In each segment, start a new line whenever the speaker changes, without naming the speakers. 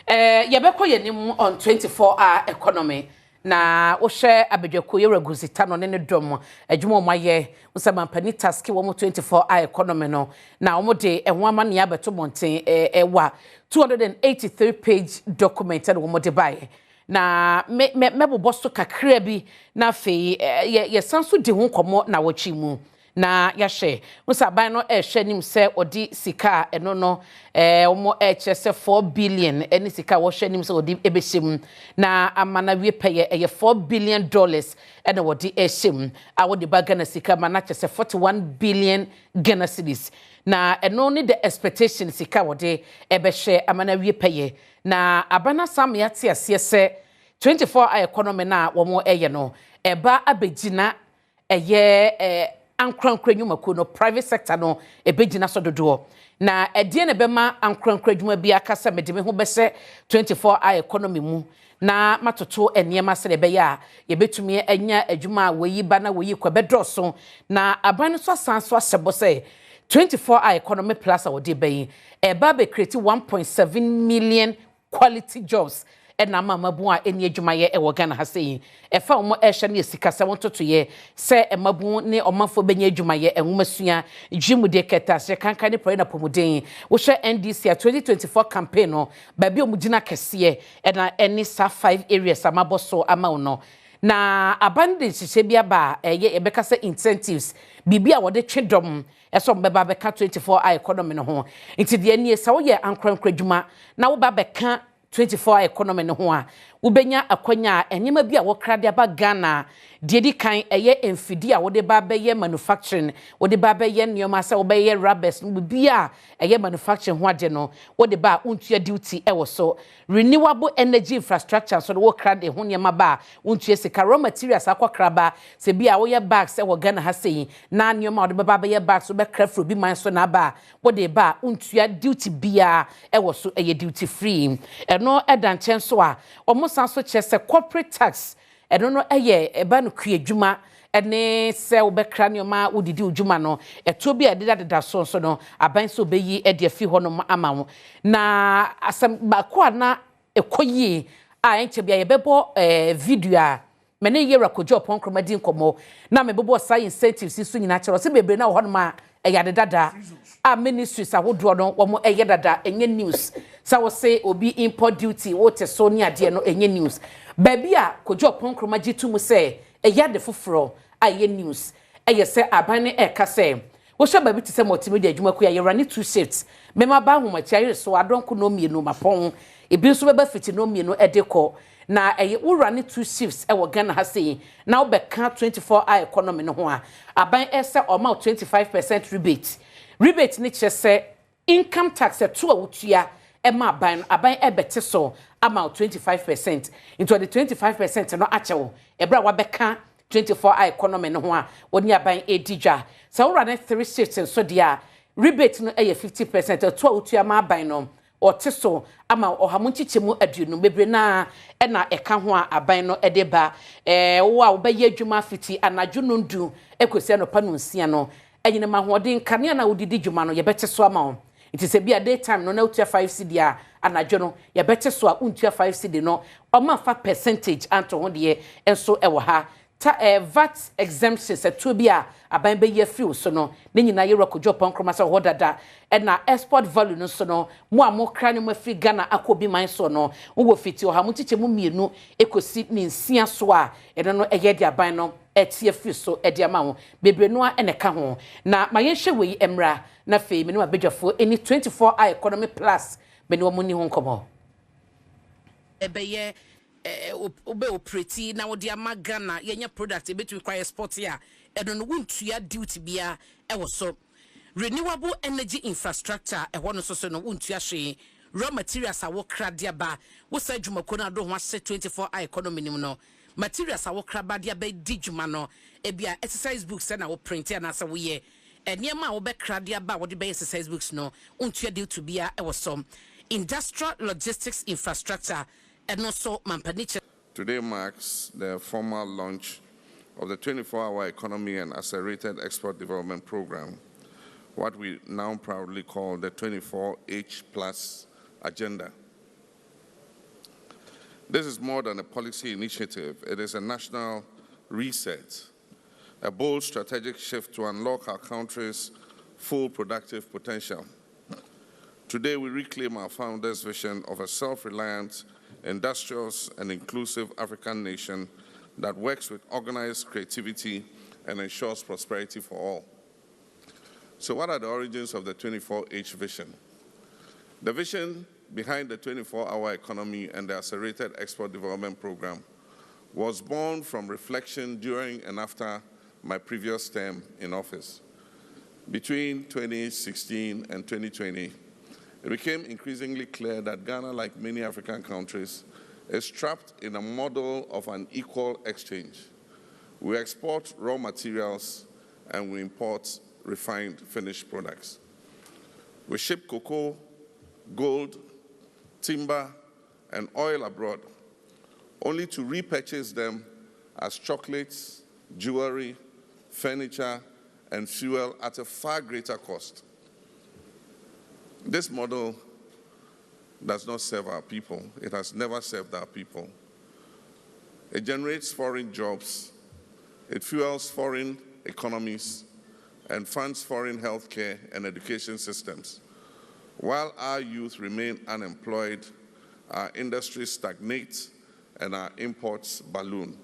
Yebeko yenim on 24-hour economy. Na wohwe abedwako yereguzita no ne dom adwuma omaye usama pani task wo 24-hour economy no na omode ehwama ne abeto monten ewa 283 page document and wo de bae na mebobo so kakra bi na fe ye sanso de ho komo na wachi mu na yahwe usaban no ehwe nim se odi sika eno no omo ehwe 4 billion eni sika wo hwe nim se odi ebehim na amana wie peye $4 billion ena wodi ehim a wodi bagana sika mana chese 41 billion Ghana cedis na eno ni the expectation sika wodi ebehwe amana wie peye na abana sam yate ase se 24-hour economy na wo mo eye no eba abegina eye ankrankra nyumako no private sector no ebegina so dodo na edie ne bema ankrankra dwuma bi akasa medime ho bese 24-hour economy mu na matoto eniema se be ya yebetumi anya adwuma weyi ba na weyi kwa bedroso na aban so asanso asebo se 24-hour economy plus awode bayi eba be create 1.7 million quality jobs ena mabu a eni adwuma ye e Ghana ha sei efa omo ehwe ne sika se wontoto ye se emabu ne omafo benya adwuma ye enwomasua dwimude keta se kankan ne na pomuden wo hwe NDC 2024 campaign no ba bi omugina kese ena eni sa 5 areas amaboso ama no na abundance se bia ba eye ebeka se incentives bibia wode twedom eso mbeba beka 24-hour economy no ho nti de eni sa wo ye ankrankra dwuma na wo ba beka 24-hour economy no ho a ubenya akwanya enyema bi a wo krade aba Ghana diedi kan eye emfidi a wo de ba be ye manufacturing wo de ba be ye nyoma se wo be ye rubbers no bi a eye manufacturing ho ade no wo de ba untua duty e wo so renewable energy infrastructure so wo krade ho nyema ba untua sika raw materials akwokraba se bi a wo ye bags e wo Ghana ha sei na nyoma wo de ba be ye bags wo be krafro bi man so na ba wo de ba untua duty bia e wo so eye duty free eno edanchen so a sanso chese corporate tax eno no eye eba no kue dwuma ene se obekra ne ma udidi udwuma no eto bi adeda so no aban so beyi ede afi ho no ama wo na asem ba ko na ekoyi a enche bia ye bebo video a mene ye rakojo pon kromadi nkomo na mebebo sai incentives so nyina kero se bebre na ho no ma eyade dada a ministries ahodo no wo mo eye dada enye news sa wo say obi import duty wo te so ni ade no enye news baby a kojo ponkroma gitu mu say eyade foforo aye news eye say abane e ka say wo hwe baby te say multimedia adwuma ku ya ye run 2 shifts mema ba homachi aye so adonko no mienu mapon ebi so beba fiti no mienu edeko na wo run 2 shifts e wo Ghana ha sei na wo be ka 24-hour economy no ho a aban ese o ma 25% rebate ni chese income tax to awutua e ma aban ebete so ama 25% into the 25% no achewo ebra wa be ka 24-hour economy no ho a woni aban edidwa so wo run 3 shifts so dia rebate no e 50% to awutua ma aban no otiso ama ohamunchichemu aduonu bebre na na eka ho a aban no edeba wo a wo be yadwuma fiti anadwo no ndu ekosi anopa no nsia no enyine ma hoden kanea na wodidi dwuma no yebete so ama wo nti se bia daytime no na utua 5 cedi a anadwo no yebete so a untua 5 cedi no oma fa percentage anto ho de enso ewo ha ta VAT exemptions to be a aban be ye free so no ne nyina ye rekojo ponkroma se ho dada na export value no so no mo amokra ne mo free Ghana akobi man so no wo fiti o ha mo tiche mo mienu ekosi ni nsia so a eno no eye de aban no etie free so e de ama ho bebre no a ene ka ho na ma ye hwe we emra na fe me no abedwafo eni 24-hour economy plus me no mo ni ho nkomo ebeye obe operate na wodi ama Ghana yenya product ebetu require export ya eno no wuntua duty bia e wo so renewable energy infrastructure e ho no so no wuntua hwe raw materials a wo krade ba wo sa dwumako na do ho ase 24-hour economy nim no materials a wo kraba dia ba di dwuma no e bia exercise books na wo print ya na sa wo ye eniema wo be krade ba wo de be exercise books no wuntua duty bia e wo so industrial logistics infrastructure.
Today marks the formal launch of the 24-hour economy and accelerated export development program, what we now proudly call the 24H Plus agenda. This is more than a policy initiative. It is a national reset, a bold strategic shift to unlock our country's full productive potential. Today, we reclaim our founders' vision of a self-reliant, industrious, and inclusive African nation that works with organized creativity and ensures prosperity for all. So what are the origins of the 24H vision? The vision behind the 24-hour economy and the Accelerated Export Development Program was born from reflection during and after my previous term in office. Between 2016 and 2020, it became increasingly clear that Ghana, like many African countries, is trapped in a model of unequal exchange. We export raw materials and we import refined finished products. We ship cocoa, gold, timber, and oil abroad, only to repurchase them as chocolates, jewelry, furniture, and fuel at a far greater cost. This model does not serve our people. It has never served our people. It generates foreign jobs, it fuels foreign economies, and funds foreign healthcare and education systems. While our youth remain unemployed, our industries stagnate and our imports balloon.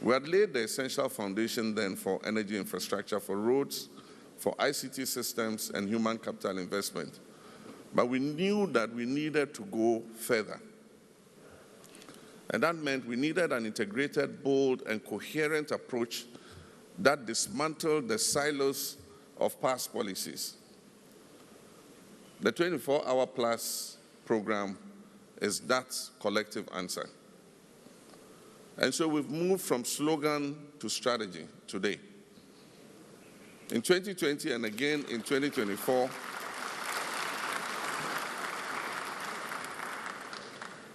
We had laid the essential foundation then for energy infrastructure, for roads, for ICT systems and human capital investment. But we knew that we needed to go further. And that meant we needed an integrated, bold, and coherent approach that dismantled the silos of past policies. The 24-hour plus program is that collective answer. And so we've moved from slogan to strategy today. In 2020 and again in 2024,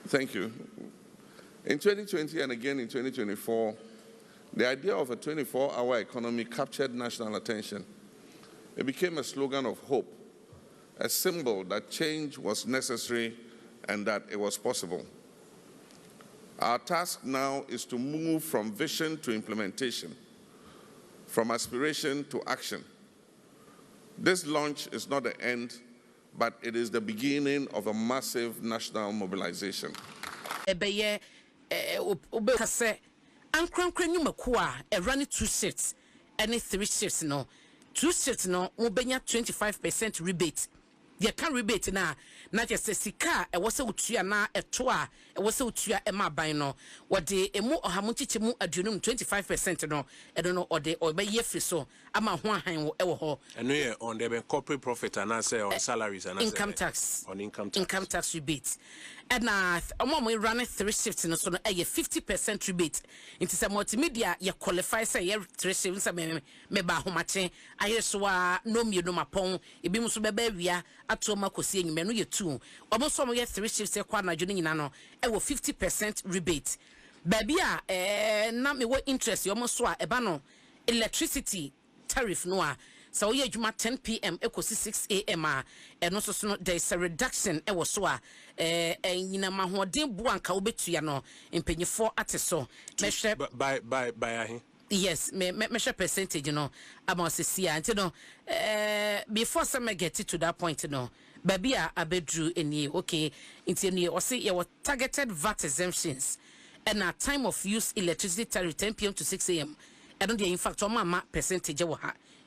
thank you. In 2020 and again in 2024, the idea of a 24-hour economy captured national attention. It became a slogan of hope, a symbol that change was necessary and that it was possible. Our task now is to move from vision to implementation, from aspiration to action. This launch is not the end, but it is the beginning of a massive national mobilization.
Running 2 shifts, any 3 shifts no. 2 shifts no, 25% rebate. They can rebate na just sika e wose utua na eto a e wose utua e ma ban no wo de emu ohamunchiche mu adunum 25% no e do no ode obe ye free so ama ho ahan wo e wo ho
eno ye on the corporate profit and answer on salaries and
income tax
on income
tax rebate and mo run 3 shifts no so no e 50% rebate into some multimedia ye qualify say ye 3 shifts me ba ho mache aye so a no mi no mapon e bi mu so beba wia atoma kosi enyime no ye 2 almost some ye 3 shifts e kwa na dwene nyina no e wo 50% rebate baby a na me wo interest yo mo so a eba no electricity tariff no a so we adwuma 10 p.m. ekosi 6 a.m. No so there is a reduction e wo so a nyina mahoden bu anka obetua no empanyefo ate so
by ahe.
Yes, measure percentage, about see until no before some get to that point, baby, I bedrew any okay, until you or say your targeted VAT exemptions and a time of use electricity tariff 10 p.m. to 6 a.m. I don't in fact on my percentage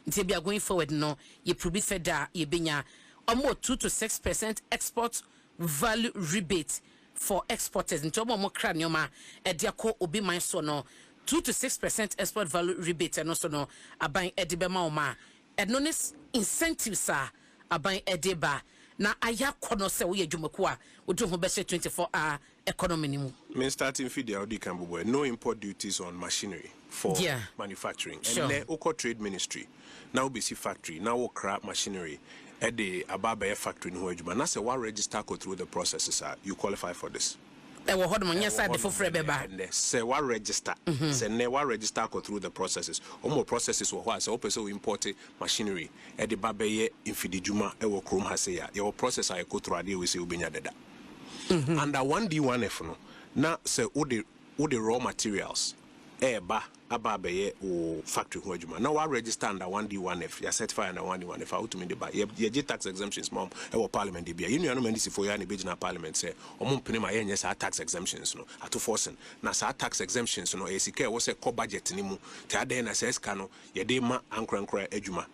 until we are going forward, no, you probably fed you binya or more 2 to 6% export value rebate for exporters into more cranioma at Diaco Obi my sono. 2 to 6% export value rebate and also no aban edibema oma enonis incentives are aban ediba na aya kono se wo yadwumako a wo do ho be 24-hour economy ni mu
me starting feed audi can boy no import duties on machinery for manufacturing
sure.
And the Oko Trade Ministry now BC factory now wo crap machinery at the ababa factory no adwuma na se wa register go through the processes you qualify for this.
Ewo hodom nya side for free beba
say what register say ne what register go through the processes omo processes wo ho say opese we import machinery e de ba be ye infidijuma e wo krom ha say ya your process I go through ade we say obenya dada Under 1D1F no, na say all the raw materials, eba ababe o factory ho adwuma. Now I register under 1D1F, you certify under 1D1F out to me the buy. You tax exemptions mom e parliament dey be. You know many for you and the parliament say omo pene ma yenye sa tax exemptions no ato forcing. Na sa tax exemptions no e sika wo say core budget ni mu. Te ade na say ska no ye dey ma ankrankra adwuma.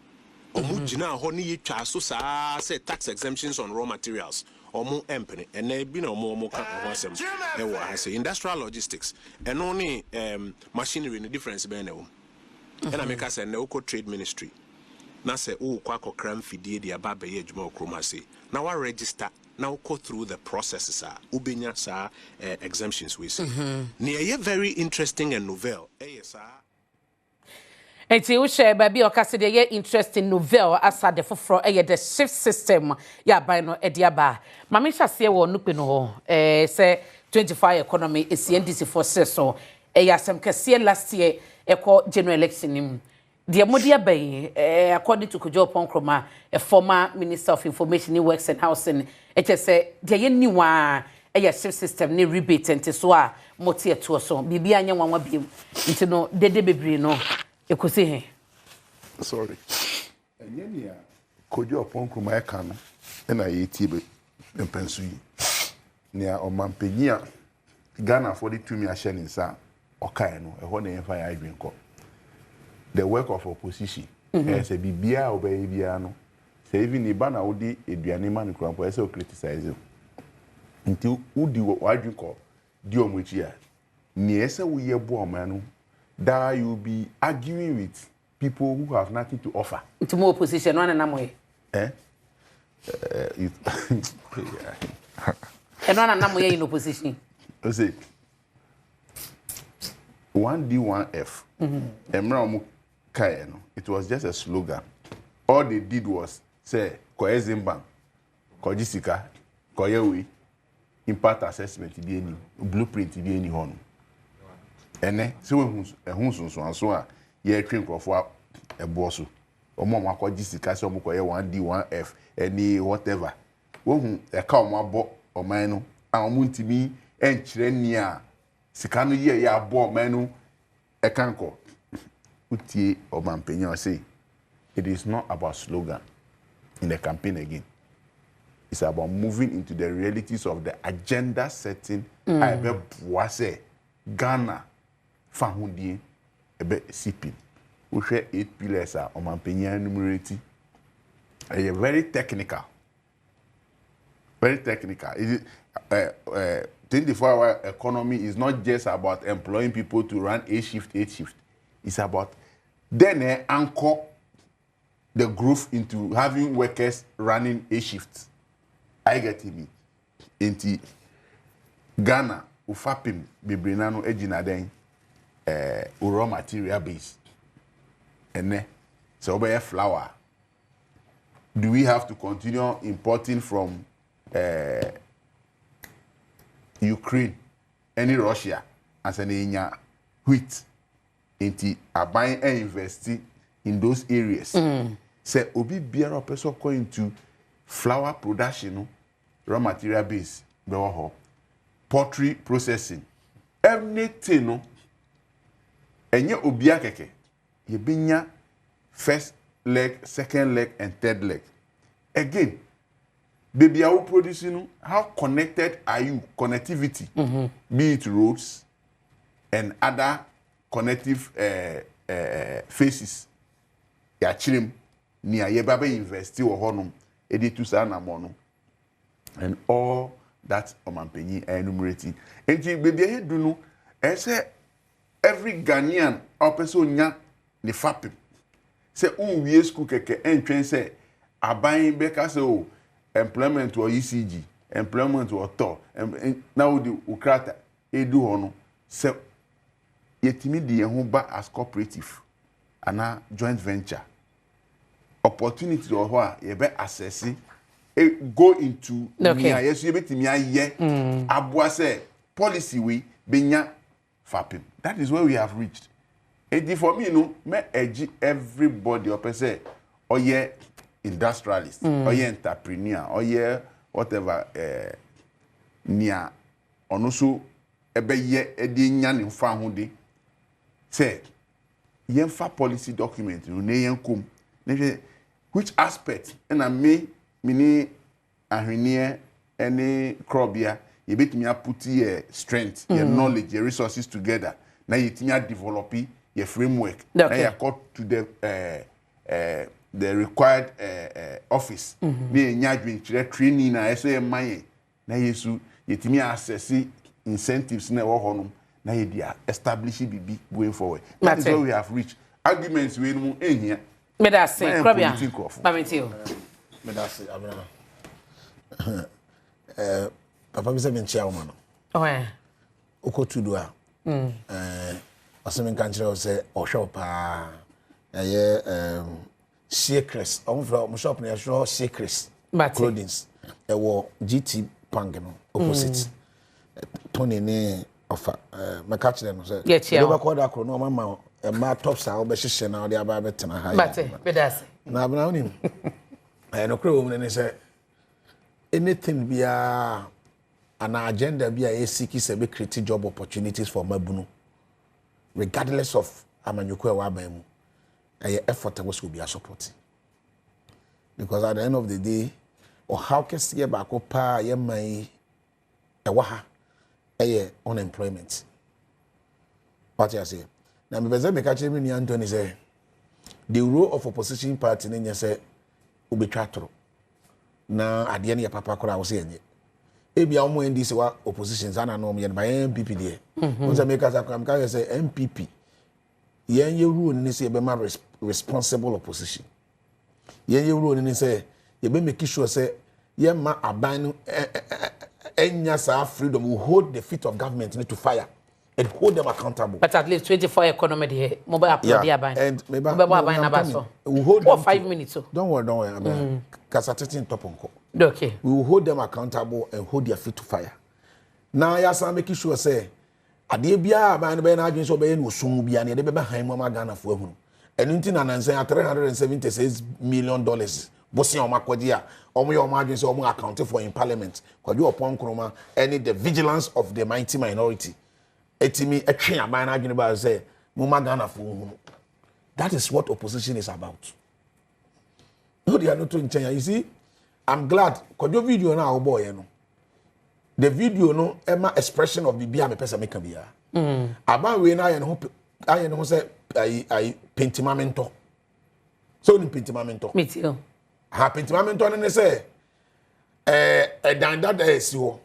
Omo gina ho ni yetwa so sa say tax exemptions on raw materials. Omo empene and they be no more consem industrial logistics and only machinery in the difference be na and I make us a trade ministry na say oh kwako kram fidie dia ba be adwuma okroma say now I register now go through the processes ubenya sa exemptions we say near very interesting and novel yes
Enti wo share baby o kase de ye interesting novel asa de foforo the shift system ya ban no e dia ba ma me hyase wo nupe no ho say 25 economy is NDC for so ya asem kase last year general election nim de modia ban according to Kojo Ponkroma a former minister of information works and housing say de ye niwa shift system ni rebate enti so a motie to so bibia anya wanwa biem enti no dede bebre no Ekusi he.
Sorry. Enye Kojo Ponkroma eka no na yeti be mpensu yi. Nia omampanyia Ghana for the 2 ahye ne nsa okae no eho na yemfa ya adwen ko. The work of opposition. Say bibia obey bia no. Say even iba na wodi eduane man krampo say o criticize. Nti udi wadwen ko di omochi a. Ni ese wo ye bo omanu that you'll be arguing with people who have nothing to offer.
To more opposition, one and another.
And
one and another in opposition.
You see, 1D1F. It was just a slogan. All they did was say, Koye Zimbang, Kojisika, Koyewe, impact assessment, blueprint, ene se we hunsunsun so a ye twen krofo ebo so omo makoji sika se omo koye 1D1F any whatever wo hu e ka omo abo oman no a omo ntimi enkyere ni a sika no ye ya abo oman no e kanko utie omampenyo say it is not about slogan in the campaign again. It's about moving into the realities of the agenda setting. I be boise Ghana Fahundie ebe CP. We share 8 pillars are omampenya enumerate. Very technical. Very technical. 24-hour economy is not just about employing people to run 8 shift. It's about then anchor the growth into having workers running 8 shifts. I get it. Into Ghana, ufapim bibrinano ejina den raw material base. And so by flour. Do we have to continue importing from Ukraine, any Russia, as an wheat, into buying and investing in those areas? Say, obi biara person going to flour production, raw material base, poultry processing, everything, no. Enye obia keke, ye binya first leg, second leg, and third leg. Again, baby, are you producing? How connected are you? Connectivity, be it roads and other connective faces. Ya chilim niya ye babe investi wo honum edi tu sa na mono, and all that omampenyi enumerating. Enti baby he do no, say every Ghanaian or person nya ne fapim. Say we school keke entren say abayin beka say o employment or ECG, employment or TO. Now the ukrata edu hono say yetimi di ho ba as cooperative ana joint venture. Opportunity or what ye be assess go into yes you betimi aye abua say policy we benya fapim. That is where we have reached. And for me, no, me edge everybody up say, oh yeah, industrialist, oh yeah, entrepreneur, oh yeah, whatever, nia ono so ebeye ede nya ne mfa ho de say yemfa policy document no ne yenkom ne which aspect na me ni ahwenie any crobia you betumi put your strength your knowledge your resources together na yetinya develop your framework na you got to the required office na nya adwinkyere training na eso ye man na yesu yetimi access incentives na wo hono na ye dia establish bibi going forward. That is what we have reached. Arguments we no ehia
me da say crobia mametio
me da say abena papa bi se me nchia wo ma no okotudu a asemi kan kire o se o shop pa secrets from shop na show secrets clothings wo GT Pang no opposite Tony ne offer me catch them say they be call that no mama ma tops a wo be hihye na wo dey aba betena ha
be da say
na abena onim no kro wo ne say anything bia an agenda bia e seek se be create job opportunities for mabunu regardless of amanyuko e wa ban mu effort was will be a support because at the end of the day or how can see back up ye mai e wa ha unemployment what you say na me beze me ka chiri ni Anthony say the role of opposition party ne say obetwa toro na ade ne papa kora wo say enye ebia omo ndc wa oppositions ana no me ba MPP de won make us am ka say MPP yen ye rule ni say be ma responsible opposition yen ye rule ni say ye be make sure say ye ma aban enya sa freedom will hold the feet of government to fire and hold them accountable.
But at least 24 economy here mobile upload the aban
and maybe
we hold them 5 minutes so
don't worry kasatete top onko
okay
we will hold them accountable and hold their feet to fire now ya sa make sure say ade bia aban be na adwen so be no sum bia ne de be han mama Ghana fo ahunu enu nti na nansen $376 million bosia o makodi a omo ye o ma adwen so omo account for in parliament kwadi opon kroma any the vigilance of the mighty minority etimi etwe aban na adwen ba say mama Ghana fo ahunu. That is what opposition is about. No they are not in China. You see, I'm glad kwadi video na o boy no the video no ema expression of the bia me pesa make bia aban we na aye no say ai pentimamento so ni pentimamento
me too
ha pentimamento ne say dan da esi ho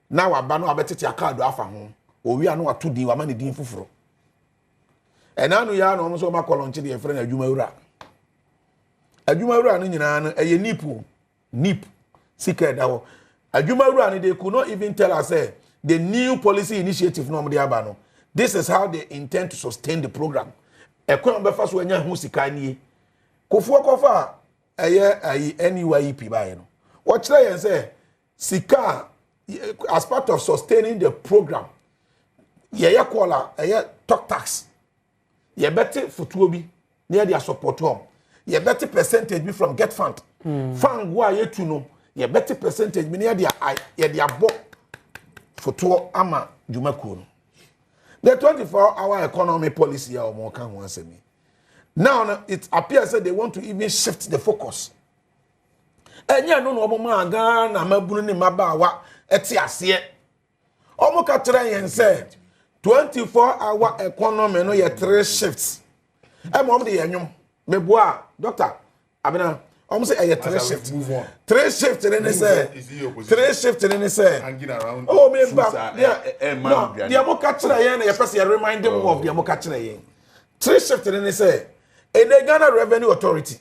na wa ba no abetete akado afa ho owi anu atodi wa ma ne din fufuro enanu ya no mo so ma kolonche de efre na adwuma wura no nyina no eye nip sika da ho adwuma wura no they could not even tell us the new policy initiative no mo de aba no this is how they intend to sustain the program ekon be fa so anya hu sika nie kofuo kofa eye NYEP ba ye no what try yen say sika as part of sustaining the program ye kola talk tax ye better futuo bi near their support home ye better percentage be from get fund fund go aye tu no ye better percentage be near their bo futuo ama jumaku no the 24-hour economy policy ya omo kan ho asemi now it appears that they want to even shift the focus enya no omo ma ga na mabunu ni mabawa eti ase omo ka tire yen say 24-hour economy no ye 3 shifts e mo de yenyum meboa doctor abena omo say ye 3 shifts 3 shifts in say 3 shifts in say oh me ba dia mo ka tire yen na ye pese remind them of dia mo ka tire yen 3 shifts in say in the Ghana Revenue Authority,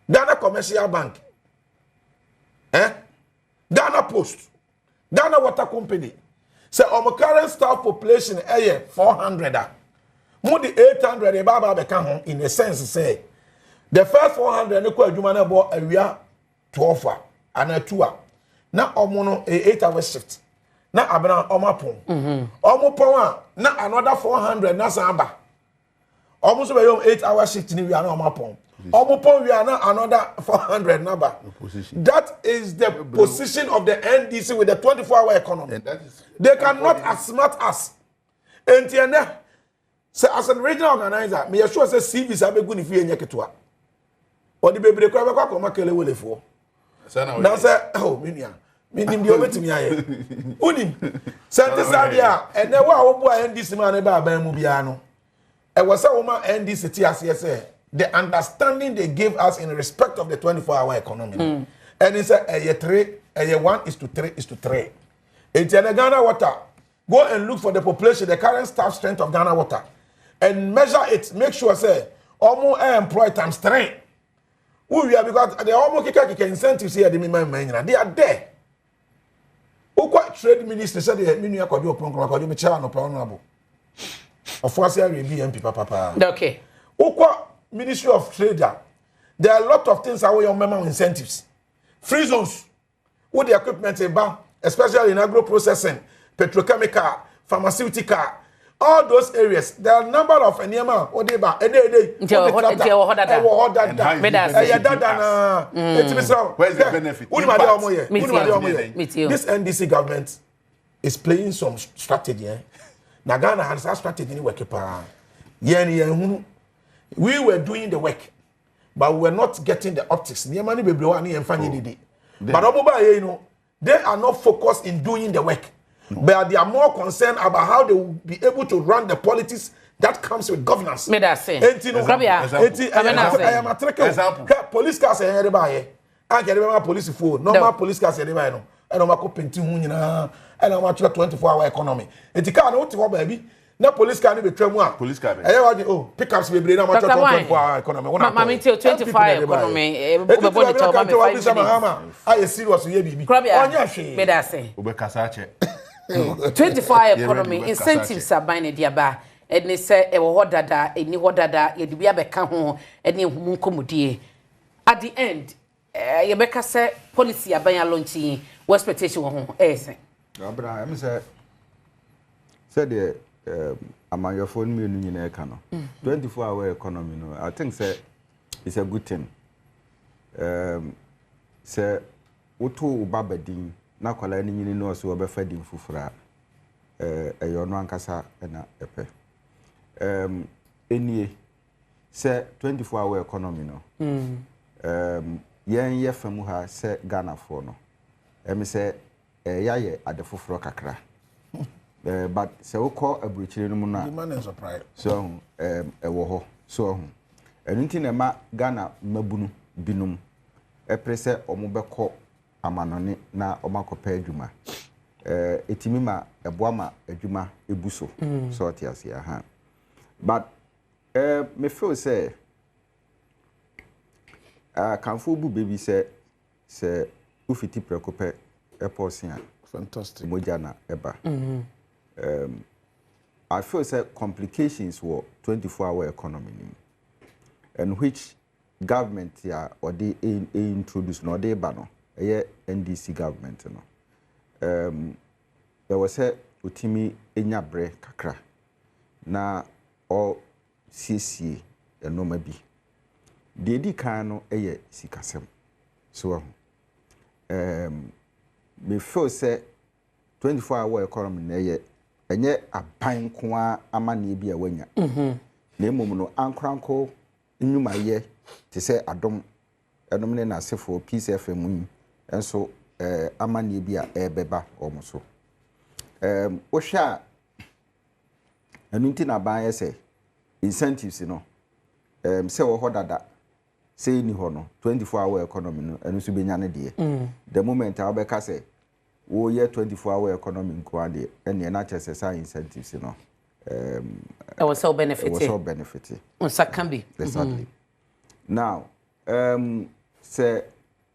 Ghana Commercial Bank, Ghana Post, Ghana Water Company. So our current staff population is 400. More than 800 baba become in a sense say the first 400 no kwa adwuma na bo awia 12 and a 2. Na omo 8-hour shift. Na abena omo pon. Omo pon a na another 400 na samba. Almost by 8-hour shift ni we are no mapon. Omupon we are now another 400 number. That is the position of the NDC with the 24-hour economy.
And that is
they cannot outsmart us. And so as a regional organizer, me assure say CVs are going to be nyeketwa. Or the baby crab ko makele wele fo. Now say oh minia. Minim the obetimi aye. Unim. Sente sabia and na wa obu NDC man e ba ban mu bia no. E was a woman NDC TAC say the understanding they gave us in respect of the 24-hour economy. And it's a 1:3:3. In Ghana Water, go and look for the population, the current staff strength of Ghana Water, and measure it. Make sure say almost employed times 3. We are because they almost kick incentives here. They are there. Who quite trade minister said the minister could do a program. Me chair no honorable. Of course, I will be MP papa.
Okay.
Who quite Ministry of Trade. There are a lot of things our young member incentives. Free zones. With the equipment especially in agro processing, petrochemical, pharmaceutical, all those areas. There are a number of enema or they ba
Where's the benefit?
This NDC government is playing some strategy. Now Ghana has a strategy in work. We were doing the work, but we were not getting the optics. But they are not focused in doing the work, but they are more concerned about how they will be able to run the politics that comes with governance.
Me that say.
Example. Police cars are here by. I get police phone. Normal police cars are here. And I'm going to and I'm 24-hour economy. And you can't baby. Na police car be tremu
police car
oh pickups be na ma 24-hour economy
mama 25 economy we be body to ma 5
I serious ye bibi onya hwe
me da say
we be kasa che
25 economy incentives are buying dia ba eni say e wo dada eni ho dada ye de bia be ka ho eni hu nkomudie at the end ye be ka say policy aban launching what expectation wo ho say
abra am say the amayofo nmi enu nyina eka no 24-hour economy no I think say it's a good thing say woto ubabadin na kwala ni nyini no so obefa din fufura eyo no ankasa na epe enie say 24-hour economy no yen ye famu ha say Ghana for no emi say yaye adefufuro kakra but se wo call abuchire no mu na so ewo ho so enunti na ma Ghana mabunu binum eprese omubekọ amanone na omakopa adwuma etimi ma eboama adwuma ebuso so tiase ha but me feel say kanfo bu baby say ufiti prekope eposia
fantastic
moja na eba I feel say complications were 24-hour economy and which government ya or they introduce no they bano NDC government no there was a utimi enyabre kakra na all CC no mabi dedi kan no eye sikasem so me feel say 24-hour economy na eye enye aban kwa amane bi a wanya na emom no ankranko nnwumaye te se adom enom ne na sefo peace fm yi enso amane bi a ebeba omoso wo hwa anunti na ban yese incentives no se wo hodada se ni ho no 24-hour economy no enu so benya ne de the moment a obeka se wo ye 24-hour economy nko ade ene na chese sa incentives no
I was so benefited.
It was so benefited.
On Sakambi.
Exactly. Now, say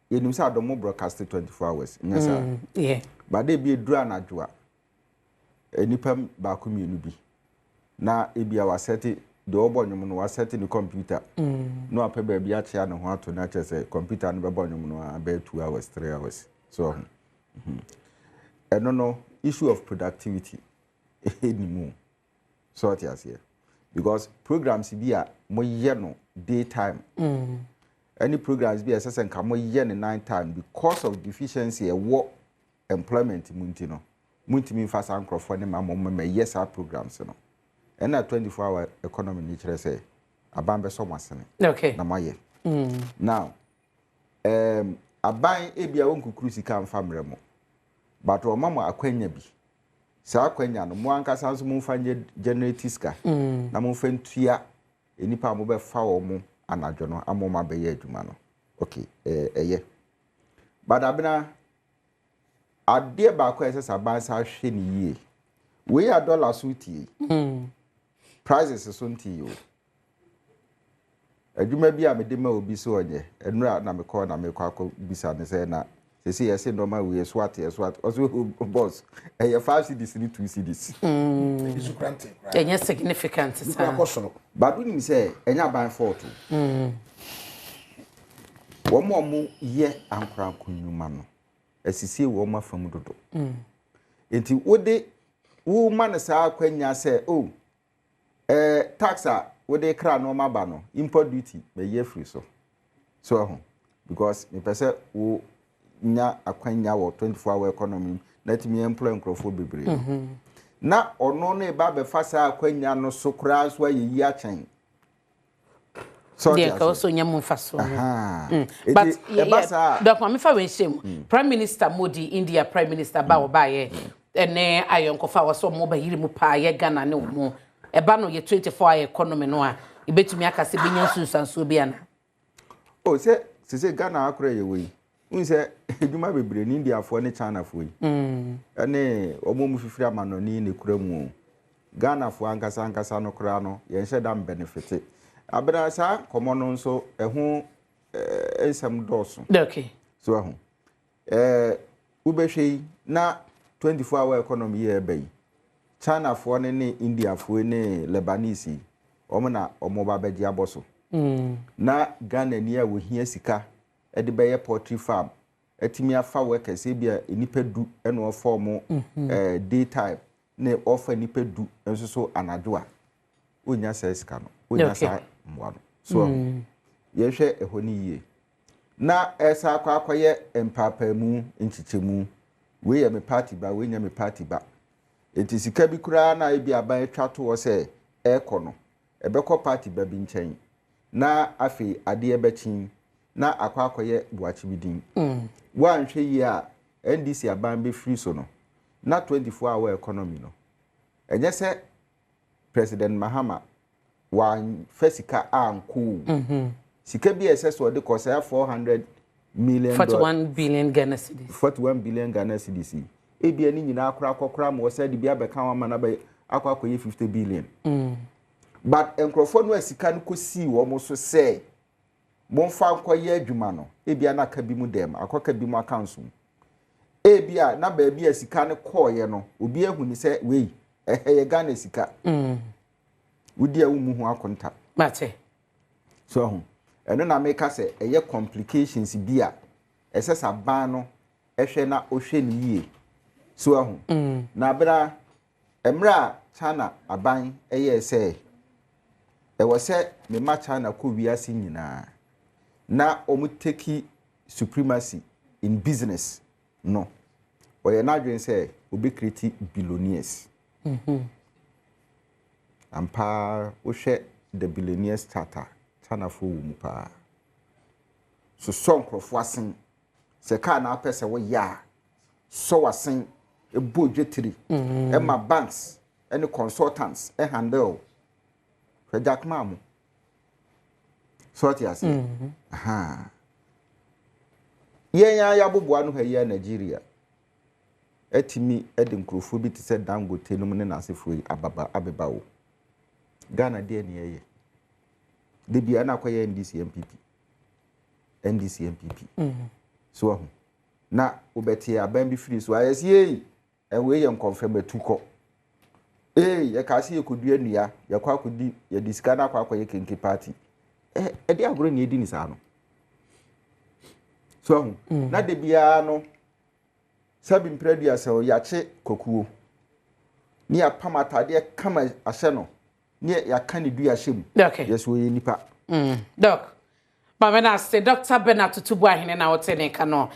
you know say Adom broadcast 24 hours. Yes, sir.
Yeah.
But they be dra na dwa. Enipa ba ko mienu bi. Na e bia wa set the obonyum no wa set the computer. No ape ba bia chia ne ho ato na che say computer no be bonyum no about 2 hours, 3 hours. So no issue of productivity anymore. So it is here. Because programs be a moye no daytime. Any programs be assessing come yen in 9 time because of deficiency a work employment muntino. Muntimi fast anchor for them among yes our programs no. And that 24-hour economy nature say abambe so masene.
Okay.
Na maye. Now aban ebia wonku krusika amfamre mo. But o mama akwanya bi. Sa akwanya no mo anka sanso mo mfanye generate ska. Na mo mfentua enipa mo be fa wo mo anadwo no amoma be ye adwuma no. Okay, eye. But abena ade ba ko ese saban sa hwe ni yie. We are dollar suiti. Prices so nti yo. Adwuma bi a me de ma obi so onye. Enura na me call na me kwakọ bisa ne say na say yes normal we swat also boss. 5 cedis ni 2 cedis.
It's granted.
It's significant.
But when you say enya ban fault. Wo mo ye ankran kunyuma no. Asisi wo ma fam dodo. Enti wode wo man sa akwanya say oh taxa wode kra no ma ba no import duty be ye free so because me pese wo nya akwanya wo 24-hour economy let me employ nkrofo bebre na ono no ba be fa sa akwanya no so kra so ayi a chen so
yeah also nyamu faso but yeah, Dr. Mamifa we shame Prime Minister Modi India Prime Minister ba obaye ene ayonkofa waso mo ba yiri mu pa ye Ghana ne mo eba no ye 24-hour economy no a ibetumi akase benya sunsanso bi ana
oh se Ghana akora ye we unse edwuma bebre ni India fo ne China fo yi ene omo mu fifiri amano ni ne kura mu Ghana fo ankasa no kura no ye hye dam benefit abena sa komono nso ehu ensam doso
okay
so ehu ubehwe na 24-hour economy ye bai China fo ne India fo ne Lebanese omo na omo ba bedi aboso na Ghana ni a wo hia sika e de beye poultry farm etimi afa workers e bia enipa du e no form daytime ne offer enipa du enso so anadwo a onya sa sika no onya sa mwa no so ye hwe ehoni ye na esa akwaye empapamu nchichemu we ye me party ba we nya me party ba enti sika bi kura na e bia ban twa to wo se ekono ebekọ party ba bi nchen na afi ade ebechin na akwakoye buachi bidin wa nhwe yi a NDC aban be free so no na 24-hour economy no enye se President Mahama wa fesika anku sika bi ese so de kosa 400 million
41 billion Ghana cedis
41 billion Ghana cedis e bia ni nyina akora mo se de bia beka wa mana ba akwakoye 50 billion but enkrofo no asika no kosi wo mo so se monfa nkoye adwuma no ebia na ka bi mu dem akoka bi mu accounts ebia na ba bia asika no koye no obi ehuni se wei ye Ghana sika wudi a wo mu ho akonta
mate
so ho eno na make se eye complications bia esesa ban no ehwe na ohwe ni yie so ho na bra emra China aban eye se ewo se me ma China ko wiase nyina na omuteki supremacy in business no oye na dwen se obi create billionaires ampa wo hwe the billionaires starter China fo wo mu pa so sonkrofo asen se ka na apese wo ya so wasen ebo dwetiri e ma banks any consultants e handle for Jack Mamu so ti ase aha yenya ya boboa no hayi Nigeria etimi edinkrofo bi ti se Dangote no ne nasefo yi abebawo Ghana de ne ye de bia na akoye NDC MPP so ho na obeti aban bi free so ayesi we ye confirm etuko ye ka se yekodu anua ye kwa akodi ye disika na kwa akoye kenke party e de agoro ne edi ni sa no so ho na de bia no sabi mpredua se o yache kokuo ni apam atade kama ahye no ni ya kan du ya hyem
okay
yes we nipa
Doc. Mama na say Dr. Bernard Tutubu ahene na wote ne ka no.